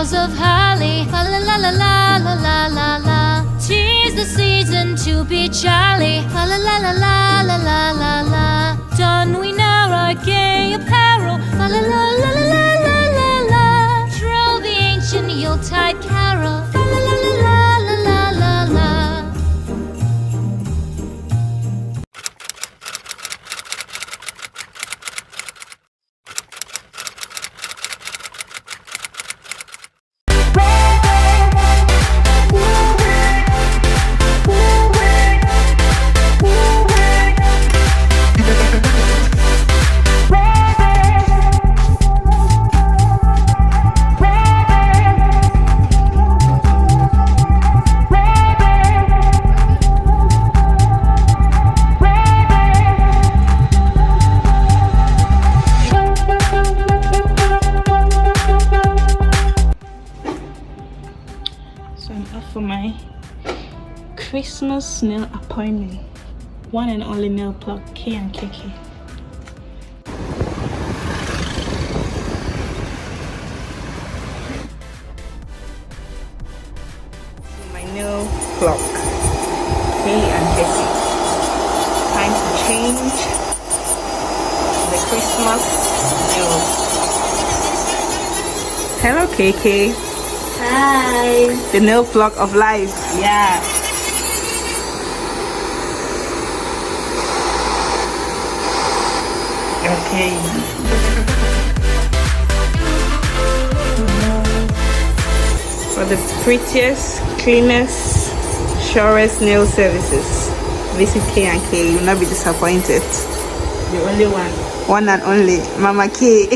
boughs of holly. La la la la la la la la la. 'Tis the season to be jolly. La la la la la la la la la. Don we now our gay apparel. La la la la la la la la la. Troll the ancient Yuletide carol. La la la la la la la la la. For my Christmas nail appointment, one and only nail plug K and KK. My nail plug K and KK. Time to change the Christmas nails. Hello KK. Hi. The nail plug of life. Yeah. Okay. For the prettiest, cleanest, surest nail services, visit K&K. You will not be disappointed. The only one. One and only, Mama K.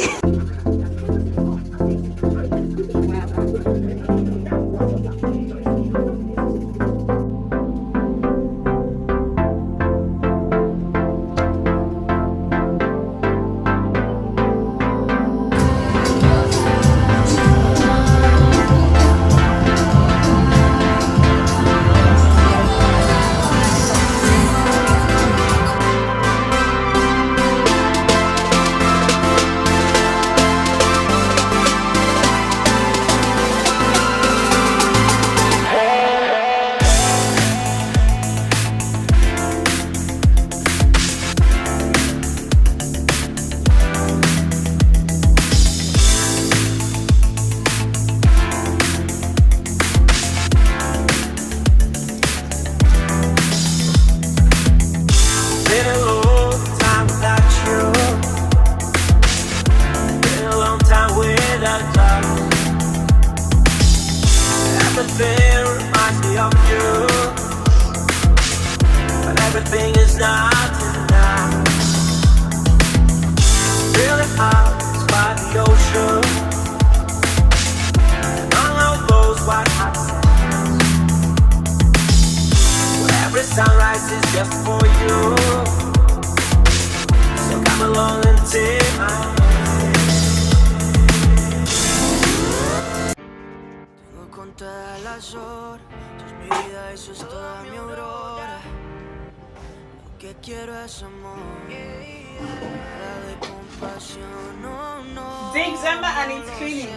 Everything is not enough. Really house by the ocean, among all those white hot sands, where every sunrise is just for you. So come along and take my hand. Tengo contadas las horas, tú es mi vida, eso es toda mi aurora. Que quiero es amor, nada de compasión, no, no. December and it's cleaning.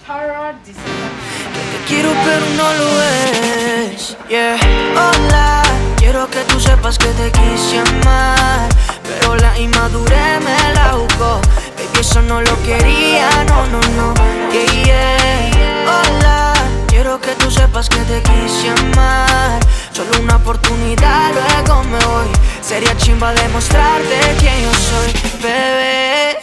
Thorough December. Te quiero pero no lo es, yeah. Hola, quiero que tú sepas que te quise amar, pero la inmadurez me la jugó. Baby, eso no lo quería, no, no, no, yeah, yeah. Hola, quiero que tú sepas que te quise amar. Solo una oportunidad, luego me voy. Sería chimba demostrarte quién yo soy, bebé.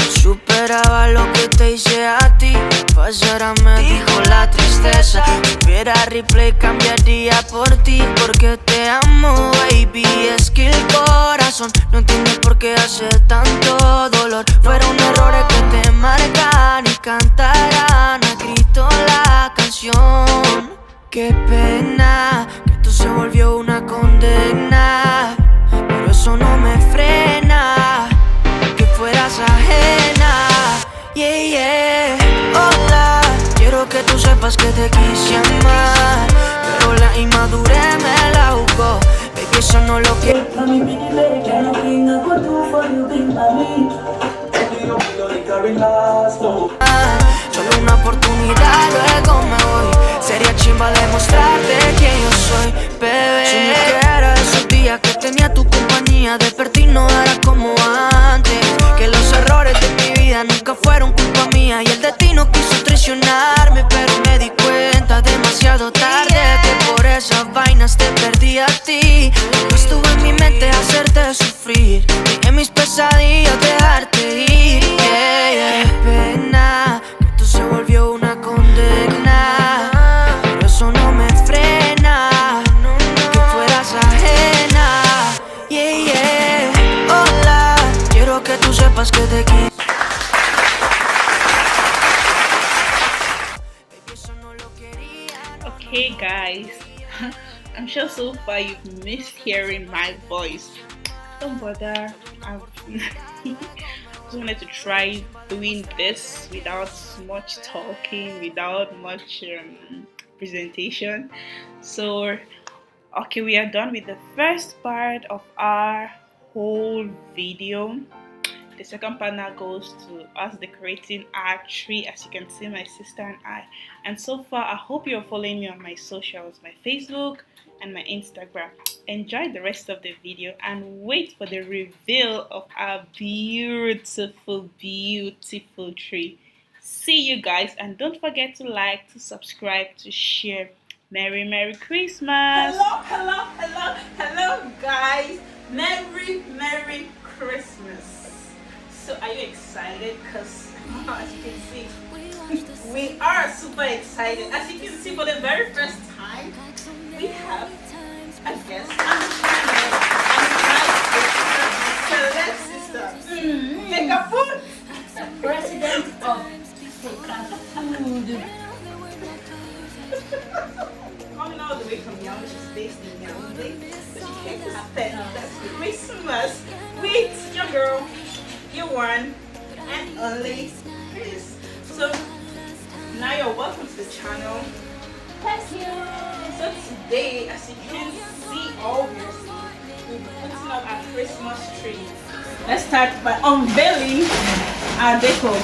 Superaba lo que te hice a ti. Pasara me dijo la tristeza. Si hubiera replay cambiaría por ti, porque te amo, baby. Es que el corazón no entiende por qué hace tanto dolor. Fueron errores que te marcan y cantarán a grito la canción. Qué pena que esto se volvió una condena, pero eso no me frena, que fueras ajena, yeah, yeah. Hola, quiero que tú sepas que te quise amar, pero la inmadurez me la jugó. Baby, eso no lo quiero. Solo una oportunidad, luego me voy. Sería chimba demostrarte quién yo soy, bebé. Si me quiera esos días que tenía tu compañía, despertar no era como antes. Que los errores de mi vida nunca fueron culpa mía, y el destino quiso traicionarme, pero me di cuenta demasiado tarde que por esas vainas te perdí a ti. No estuvo en mi mente hacerte sufrir, ni en mis pesadillas dejarte ir. Qué pena que esto se volvió una condena, pero eso no me frena, que fueras ajena. Hola, quiero que tú sepas que te quise. Okay guys, I'm sure so far you've missed hearing my voice. Don't bother, I've just wanted to try doing this without much talking, without much presentation. So okay, we are done with the first part of our whole video. The second part now goes to us decorating our tree, as you can see my sister and I. And so far I hope you're following me on my socials, my Facebook and my Instagram. Enjoy the rest of the video and wait for the reveal of our beautiful tree. See you guys, and don't forget to like, to subscribe, to share. Merry Christmas. Hello guys, Merry Christmas. So are you excited? Because as you can see, we are super excited. As you can see, for the very first time, we have a guest on the channel, and my sister, sister. Take a food. President of Food. Coming all the way from Yaoundé, she's based in Yaoundé, so she came to spend Christmas with your girl, your one and only Chris. So now you're welcome to the channel. Thank you. So today, as you can see, obviously, we're putting up our Christmas tree. Let's start by unveiling our decor.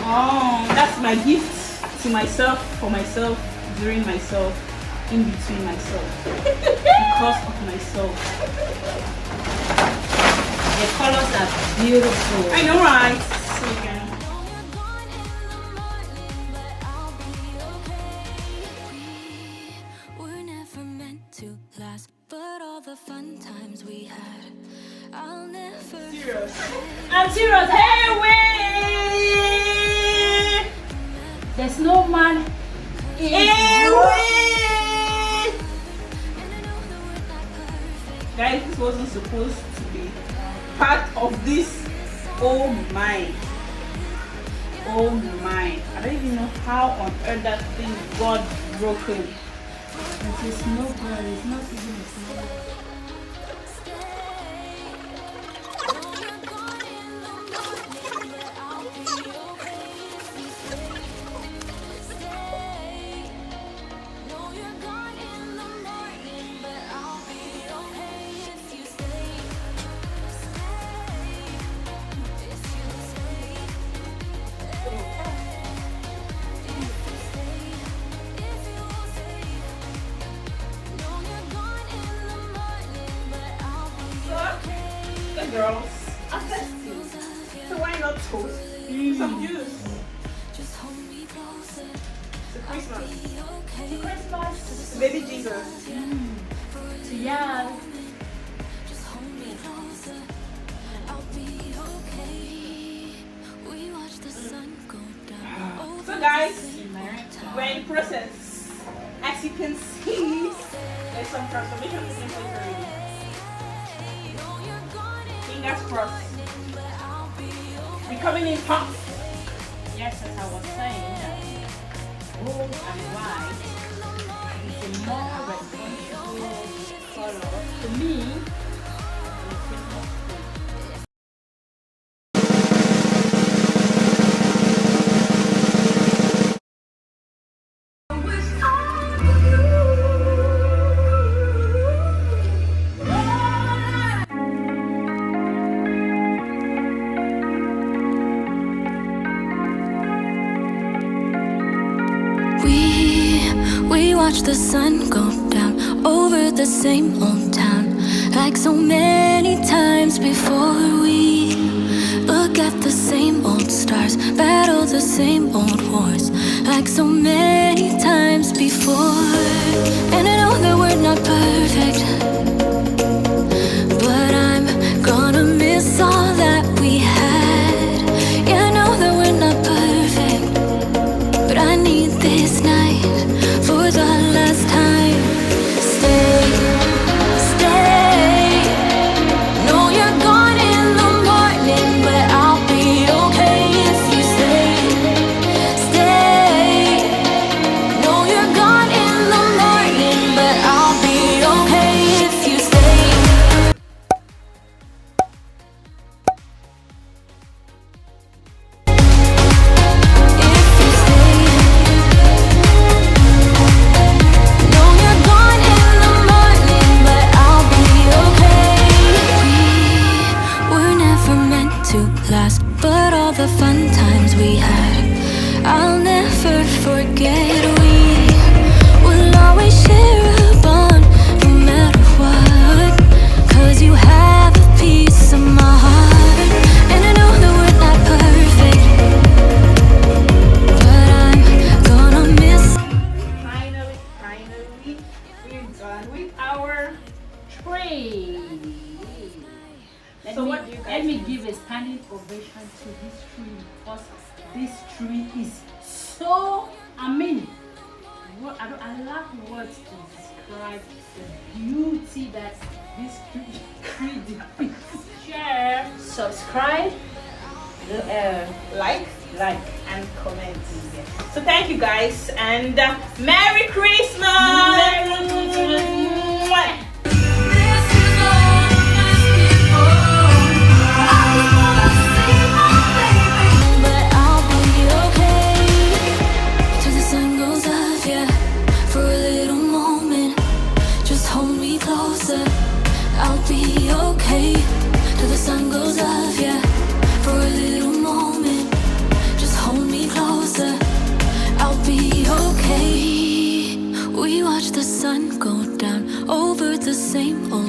Oh, that's my gift to myself, for myself, during myself, in between myself, because of myself. The colors are beautiful. I know, right? So we can. We're never meant to last, but all the fun times we had, I'll never. Serious. I'm serious. Hey, wait! The snowman is Guys, this wasn't supposed to be part of this. Oh my, I don't even know how on earth that thing got broken. It is no good. It's not even a snowman. Girls are festive, so why not toast some juice? To Christmas, To Christmas. to baby Jesus. Yeah. So guys, we're in process. As you can see, there's some transformation taking place already. Fingers crossed. We're coming in hot. Yes, as I was saying, gold and white is a more responsible color to me. watch the sun go down over the same old town, like so many times before. We look at the same old stars, battle the same old wars, like so many times before. And I know that we're not perfect, but I'm gonna miss all that we had. Yeah, I know that we're not perfect, but I need this night for the last time. Stay, stay. No, you're gone in the morning, but I'll be okay if you stay, stay. No, you're gone in the morning, but I'll be okay if you stay. If you stay. No, you're gone in the morning, but I'll be okay. We were never meant to last, but all the fun times we had, I'll never forget. We will always share a bond, no matter what, 'cause you have a piece of my heart. And I know that we're not perfect, but I'm gonna miss. Finally, we're done with our tree. So what do you guys Let me think? give a standing ovation to this tree, because this tree is so, I mean, I lack words to describe the beauty that this tree depicts. Share, subscribe, Like like. and comment. Yes. So thank you guys, and Merry Christmas! But I'll be okay till the sun goes up, yeah. For a little moment, just hold me closer. I'll be okay till the sun goes up, yeah. For a little moment, just hold me closer. I'll be okay. We watch the sun go down over the same old